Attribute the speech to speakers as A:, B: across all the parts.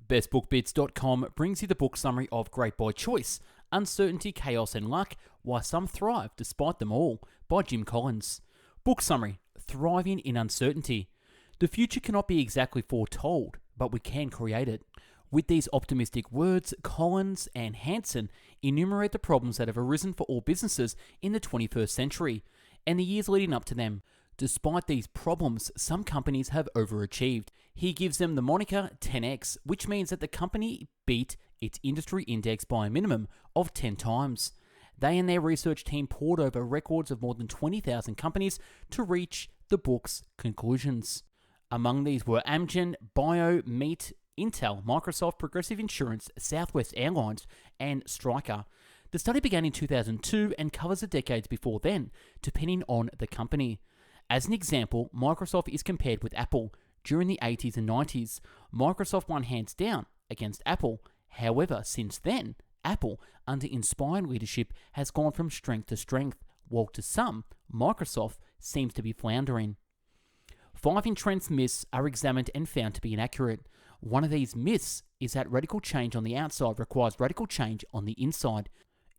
A: BestBookBits.com brings you the book summary of Great by Choice, Uncertainty, Chaos and Luck, Why Some Thrive Despite Them All by Jim Collins. Book summary: Thriving in Uncertainty. The future cannot be exactly foretold, but we can create it. With these optimistic words, Collins and Hansen enumerate the problems that have arisen for all businesses in the 21st century and the years leading up to them. Despite these problems, some companies have overachieved. He gives them the moniker 10x, which means that the company beat its industry index by a minimum of 10 times. They and their research team pored over records of more than 20,000 companies to reach the book's conclusions. Among these were Amgen, Bio, Meat, Intel, Microsoft, Progressive Insurance, Southwest Airlines, and Stryker. The study began in 2002 and covers the decades before then, depending on the company. As an example, Microsoft is compared with Apple. During the 80s and 90s, Microsoft won hands down against Apple. However, since then, Apple, under inspired leadership, has gone from strength to strength, while to some, Microsoft seems to be floundering. 5 entrenched myths are examined and found to be inaccurate. One of these myths is that radical change on the outside requires radical change on the inside.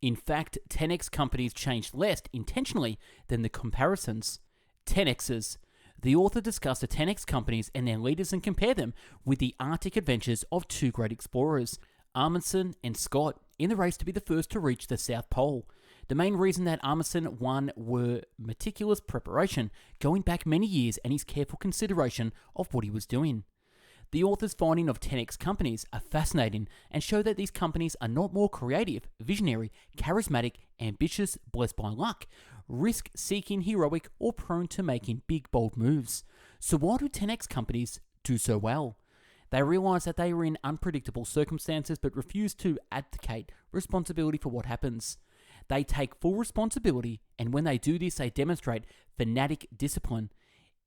A: In fact, 10x companies changed less intentionally than the comparisons. 10x's. The author discussed the 10x companies and their leaders and compared them with the Arctic adventures of two great explorers, Amundsen and Scott, in the race to be the first to reach the South Pole. The main reason that Amundsen won were meticulous preparation, going back many years, and his careful consideration of what he was doing. The author's finding of 10x companies are fascinating and show that these companies are not more creative, visionary, charismatic, ambitious, blessed by luck, risk-seeking, heroic, or prone to making big, bold moves. So why do 10x companies do so well? They realize that they are in unpredictable circumstances but refuse to abdicate responsibility for what happens. They take full responsibility, and when they do this, they demonstrate fanatic discipline,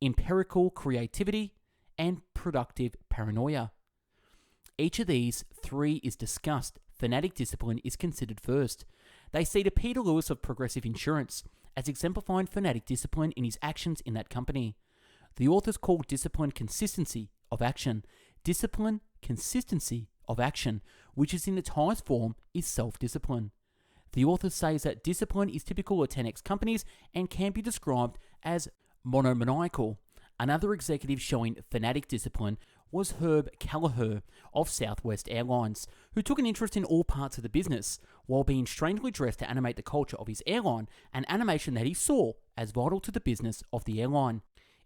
A: empirical creativity, and productive paranoia. Each of these 3 is discussed. Fanatic discipline is considered first. They cite Peter Lewis of Progressive Insurance as exemplifying fanatic discipline in his actions in that company. The authors call discipline consistency of action. Discipline, consistency of action, which is in its highest form, is self-discipline. The author says that discipline is typical of 10x companies and can be described as monomaniacal. Another executive showing fanatic discipline was Herb Kelleher of Southwest Airlines, who took an interest in all parts of the business, while being strangely dressed to animate the culture of his airline, an animation that he saw as vital to the business of the airline.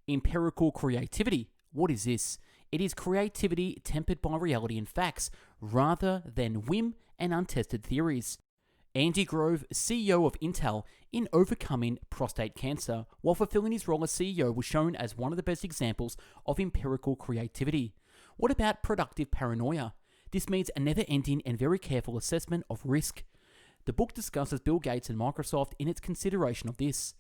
A: Empirical creativity. What is this? It is creativity tempered by reality and facts, rather than whim and untested theories. Andy Grove, CEO of Intel, in overcoming prostate cancer, while fulfilling his role as CEO, was shown as one of the best examples of empirical creativity. What about productive paranoia? This means a never-ending and very careful assessment of risk. The book discusses Bill Gates and Microsoft in its consideration of this.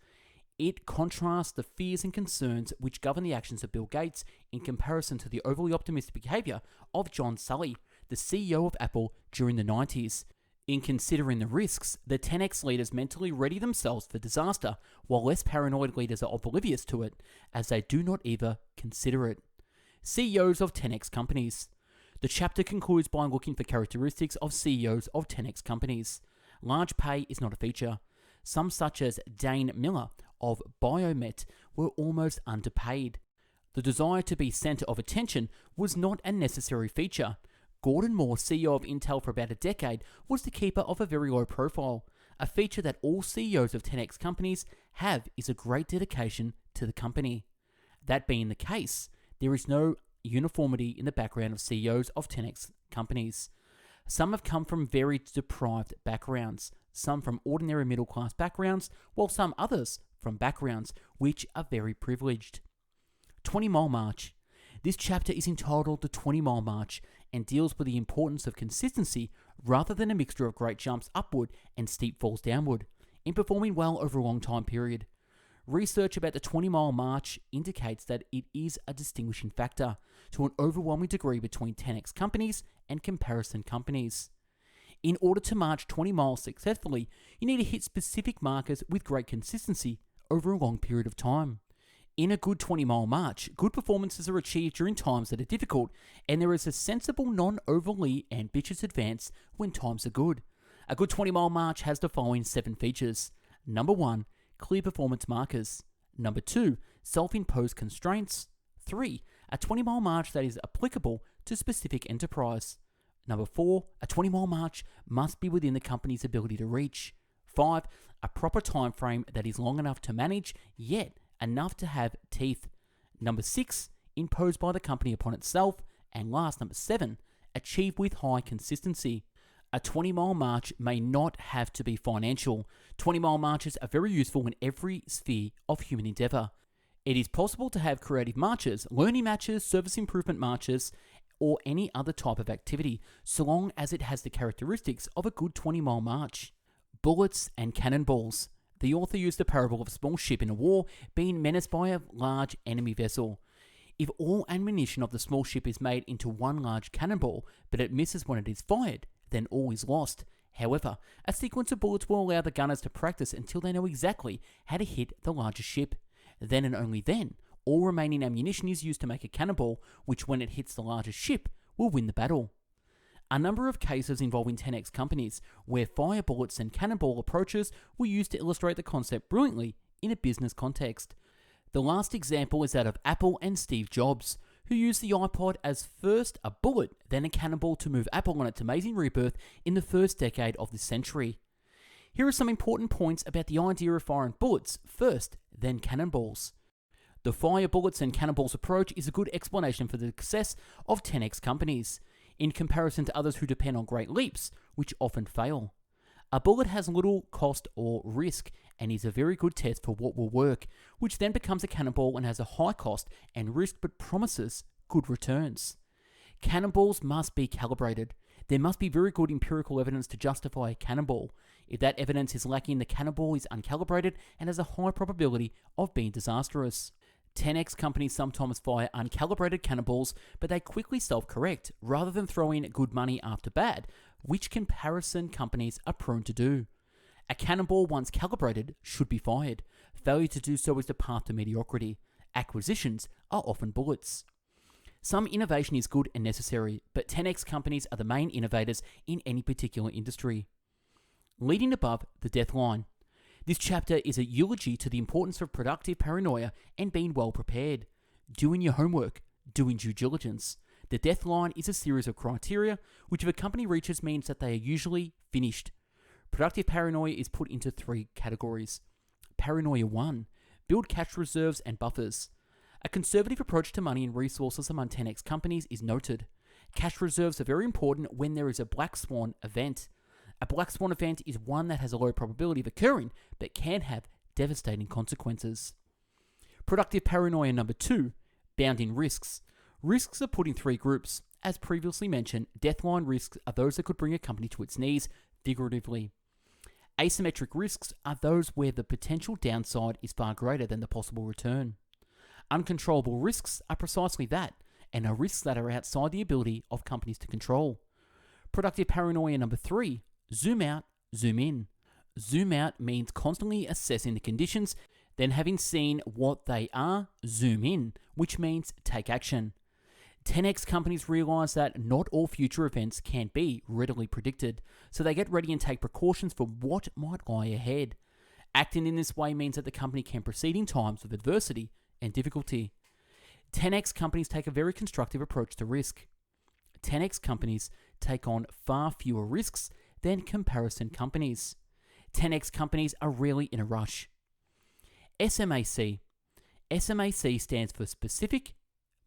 A: It contrasts the fears and concerns which govern the actions of Bill Gates in comparison to the overly optimistic behavior of John Sully, the CEO of Apple during the 90s. In considering the risks, the 10x leaders mentally ready themselves for disaster, while less paranoid leaders are oblivious to it, as they do not even consider it. CEOs of 10x companies. The chapter concludes by looking for characteristics of CEOs of 10x companies. Large pay is not a feature. Some, such as Dane Miller of Biomet, were almost underpaid. The desire to be center of attention was not a necessary feature. Gordon Moore, CEO of Intel for about a decade, was the keeper of a very low profile. A feature that all CEOs of 10x companies have is a great dedication to the company. That being the case, there is no uniformity in the background of CEOs of 10x companies. Some have come from very deprived backgrounds, some from ordinary middle-class backgrounds, while some others from backgrounds which are very privileged. 20-mile march. This chapter is entitled The 20-Mile March and deals with the importance of consistency rather than a mixture of great jumps upward and steep falls downward in performing well over a long time period. Research about the 20-mile march indicates that it is a distinguishing factor to an overwhelming degree between 10x companies and comparison companies. In order to march 20 miles successfully, you need to hit specific markers with great consistency over a long period of time. In a good 20-mile march, good performances are achieved during times that are difficult, and there is a sensible, non-overly ambitious advance when times are good. A good 20-mile march has the following 7 features. Number 1, clear performance markers. Number 2, self-imposed constraints. 3, a 20-mile march that is applicable to specific enterprise. Number 4, a 20-mile march must be within the company's ability to reach. 5, a proper time frame that is long enough to manage, yet enough to have teeth. Number 6, imposed by the company upon itself. And last, number 7, achieved with high consistency. A 20-mile march may not have to be financial. 20-mile marches are very useful in every sphere of human endeavour. It is possible to have creative marches, learning matches, service improvement marches, or any other type of activity, so long as it has the characteristics of a good 20-mile march. Bullets and cannonballs. The author used the parable of a small ship in a war being menaced by a large enemy vessel. If all ammunition of the small ship is made into one large cannonball, but it misses when it is fired, then all is lost. However, a sequence of bullets will allow the gunners to practice until they know exactly how to hit the larger ship. Then and only then, all remaining ammunition is used to make a cannonball, which when it hits the largest ship, will win the battle. A number of cases involving 10x companies, where fire bullets and cannonball approaches were used to illustrate the concept brilliantly in a business context. The last example is that of Apple and Steve Jobs, who used the iPod as first a bullet, then a cannonball to move Apple on its amazing rebirth in the first decade of this century. Here are some important points about the idea of firing bullets first, then cannonballs. The fire bullets and cannonballs approach is a good explanation for the success of 10x companies, in comparison to others who depend on great leaps, which often fail. A bullet has little cost or risk, and is a very good test for what will work, which then becomes a cannonball and has a high cost and risk but promises good returns. Cannonballs must be calibrated. There must be very good empirical evidence to justify a cannonball. If that evidence is lacking, the cannonball is uncalibrated and has a high probability of being disastrous. 10x companies sometimes fire uncalibrated cannonballs, but they quickly self-correct, rather than throwing good money after bad, which comparison companies are prone to do. A cannonball, once calibrated, should be fired. Failure to do so is the path to mediocrity. Acquisitions are often bullets. Some innovation is good and necessary, but 10x companies are the main innovators in any particular industry. Leading above the death line. This chapter is a eulogy to the importance of productive paranoia and being well prepared. Doing your homework, doing due diligence. The death line is a series of criteria which if a company reaches means that they are usually finished. Productive paranoia is put into 3 categories. Paranoia 1. Build cash reserves and buffers. A conservative approach to money and resources among 10x companies is noted. Cash reserves are very important when there is a black swan event. A black swan event is one that has a low probability of occurring, but can have devastating consequences. Productive paranoia number 2, bounding risks. Risks are put in 3 groups. As previously mentioned, deathline risks are those that could bring a company to its knees, figuratively. Asymmetric risks are those where the potential downside is far greater than the possible return. Uncontrollable risks are precisely that, and are risks that are outside the ability of companies to control. Productive paranoia number 3, zoom out, zoom in. Zoom out means constantly assessing the conditions, then having seen what they are, zoom in, which means take action. 10x companies realize that not all future events can be readily predicted, so they get ready and take precautions for what might lie ahead. Acting in this way means that the company can proceed in times of adversity and difficulty. 10x companies take a very constructive approach to risk. 10x companies take on far fewer risks than comparison companies. 10x companies are rarely in a rush. SMAC. SMAC stands for specific,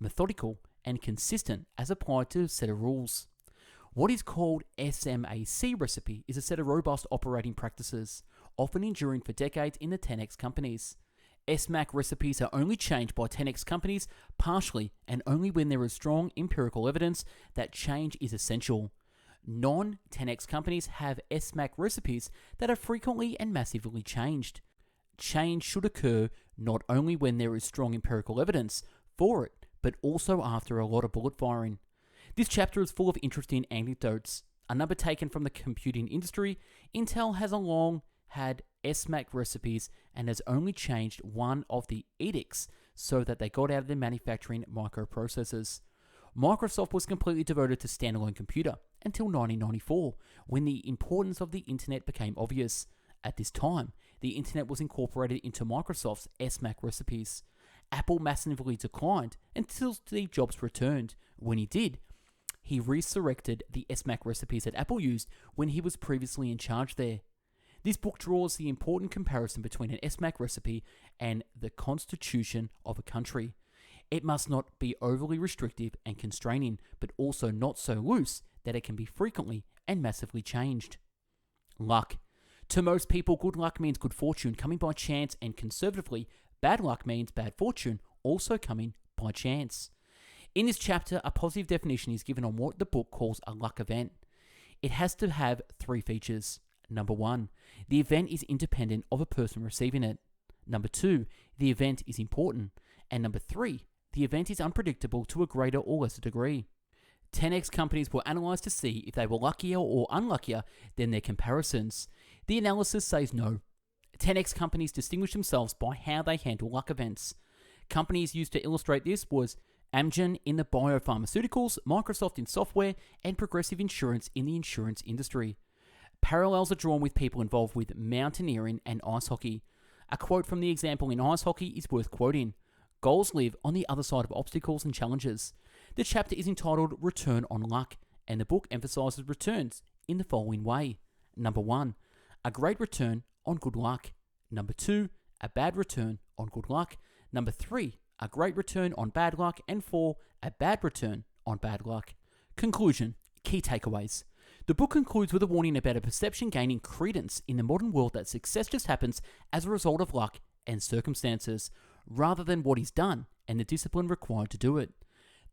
A: methodical, and consistent as applied to a set of rules. What is called SMAC recipe is a set of robust operating practices, often enduring for decades in the 10x companies. SMAC recipes are only changed by 10x companies partially and only when there is strong empirical evidence that change is essential. Non-10x companies have SMAC recipes that are frequently and massively changed. Change should occur not only when there is strong empirical evidence for it, but also after a lot of bullet firing. This chapter is full of interesting anecdotes. A number taken from the computing industry, Intel has long had SMAC recipes and has only changed one of the edicts so that they got out of their manufacturing microprocessors. Microsoft was completely devoted to standalone computer until 1994, when the importance of the internet became obvious. At this time, the internet was incorporated into Microsoft's SMAC recipes. Apple massively declined until Steve Jobs returned. When he did, he resurrected the SMAC recipes that Apple used when he was previously in charge there. This book draws the important comparison between an SMAC recipe and the constitution of a country. It must not be overly restrictive and constraining, but also not so loose that it can be frequently and massively changed. Luck. To most people, good luck means good fortune coming by chance, and conservatively, bad luck means bad fortune also coming by chance. In this chapter, a positive definition is given on what the book calls a luck event. It has to have 3 features. Number 1, the event is independent of a person receiving it. Number 2, the event is important. And number 3, the event is unpredictable to a greater or lesser degree. 10x companies were analysed to see if they were luckier or unluckier than their comparisons. The analysis says no. 10x companies distinguish themselves by how they handle luck events. Companies used to illustrate this was Amgen in the biopharmaceuticals, Microsoft in software, and Progressive Insurance in the insurance industry. Parallels are drawn with people involved with mountaineering and ice hockey. A quote from the example in ice hockey is worth quoting. Goals live on the other side of obstacles and challenges. The chapter is entitled Return on Luck, and the book emphasizes returns in the following way. Number 1, a great return on good luck. Number 2, a bad return on good luck. Number 3, a great return on bad luck. And 4, a bad return on bad luck. Conclusion. Key takeaways. The book concludes with a warning about a perception gaining credence in the modern world that success just happens as a result of luck and circumstances, rather than what is done and the discipline required to do it.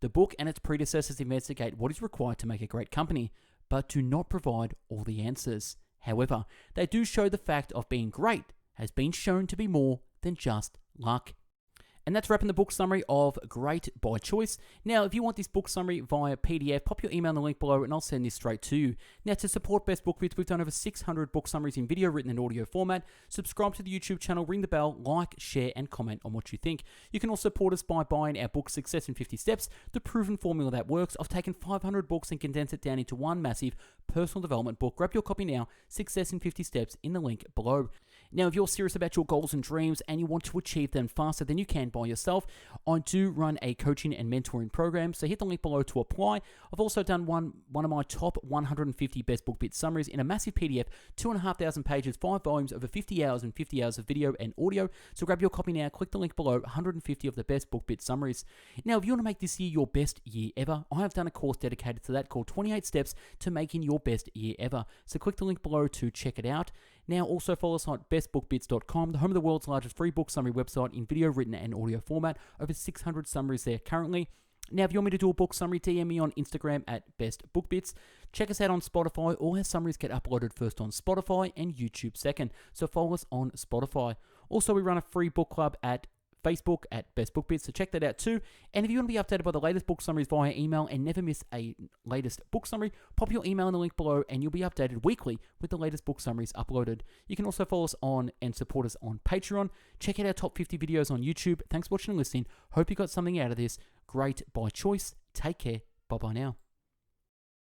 A: The book and its predecessors investigate what is required to make a great company, but do not provide all the answers. However, they do show the fact of being great has been shown to be more than just luck. And that's wrapping the book summary of Great by Choice. Now, if you want this book summary via PDF, pop your email in the link below and I'll send this straight to you. Now, to support Best Book Bits, we've done over 600 book summaries in video, written, and audio format. Subscribe to the YouTube channel, ring the bell, like, share, and comment on what you think. You can also support us by buying our book, Success in 50 Steps, the proven formula that works. I've taken 500 books and condensed it down into one massive personal development book. Grab your copy now, Success in 50 Steps, in the link below. Now, if you're serious about your goals and dreams and you want to achieve them faster than you can by yourself, I do run a coaching and mentoring program, so hit the link below to apply. I've also done one of my top 150 best book bit summaries in a massive PDF, 2,500 pages, 5 volumes, over 50 hours and 50 hours of video and audio. So grab your copy now, click the link below, 150 of the best book bit summaries. Now, if you want to make this year your best year ever, I have done a course dedicated to that called 28 Steps to Making Your Best Year Ever. So click the link below to check it out. Now, also follow us on bestbookbits.com, the home of the world's largest free book summary website in video, written, and audio format. Over 600 summaries there currently. Now, if you want me to do a book summary, DM me on Instagram at bestbookbits. Check us out on Spotify. All our summaries get uploaded first on Spotify and YouTube second, so follow us on Spotify. Also, we run a free book club at Facebook at Best Book Bits, so check that out too. And if you want to be updated by the latest book summaries via email and never miss a latest book summary, pop your email in the link below and you'll be updated weekly with the latest book summaries uploaded. You can also follow us on and support us on Patreon. Check out our top 50 videos on YouTube. Thanks for watching and listening. Hope you got something out of this. Great by choice. Take care. Bye-bye now.